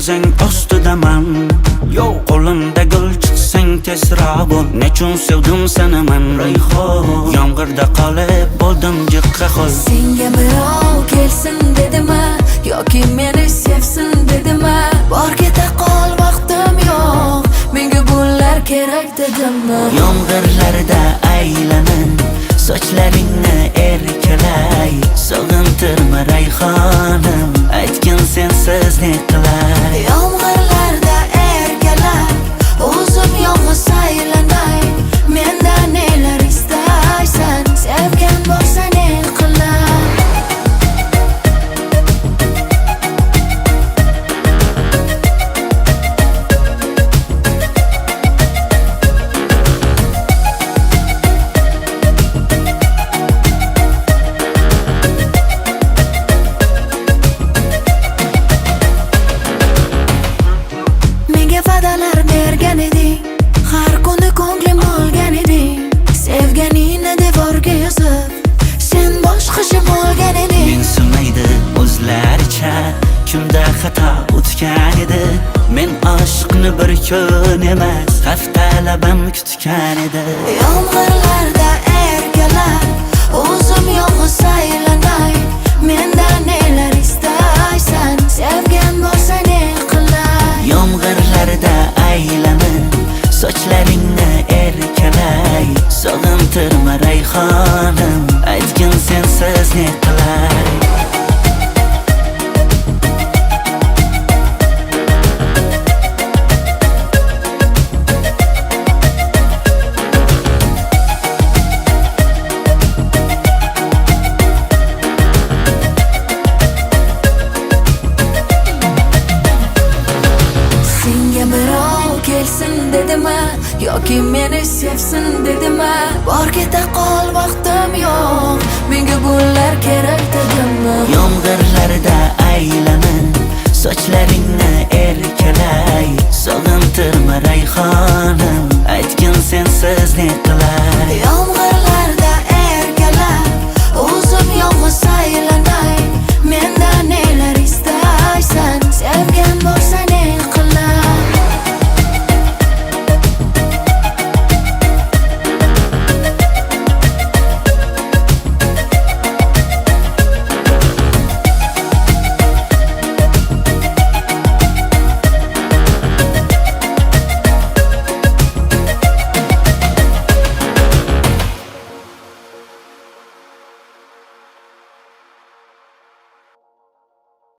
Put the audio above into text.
to'xtasang ostidaman. Qo'limda gul chiqsang tezroq bo'l. Nechun sevdim seni men Rayhon. Yomg'irda qolib bo'ldim jiqqa xol. Senga birov kelsin dedimi yoki meni sevsin dedimi? Bor keta qol vaqtim yo'q, menga bunlar kerak dedimi? Yomg'irlarda aylanib sochlaringni erkalay. Sog'intirma Rayhonim, aytgin sensiz ne qilay. Yomg'irlarda erkalab o'zim yolg'iz aylanay. Mendan nelar istaysan, sevgan bo'lsa ne qilay. Va'dalar bergan eding, har kuni ko'nglim olgan eding. Sevganingni devorga yozib, sen boshqacha bo'lgan eding. Mensimaydi o'zlaricha, kimda xato o'tgan edi. Men oshiqni bir kun emas, haftalab ham kutgan edi. Yomg'irlarda erkalab o'zim yolg'iz aylanay. Mendan nelar istaysan, sevgan bo'lsa ne qilay. Yomg'irlarda aylanib sochlaringni erkalay. Sog'intirma Rayhonim, aytgin sensiz ne qilay. Senga birov kelsin dedimi yoki meni sevsin dedimi? Bor keta qol vaqtim yo'q, menga bunlar kerak dedimi? Yomg'irlarda aylanib sochlaringni erkalay. Sog'intirma Rayhonim, aytgin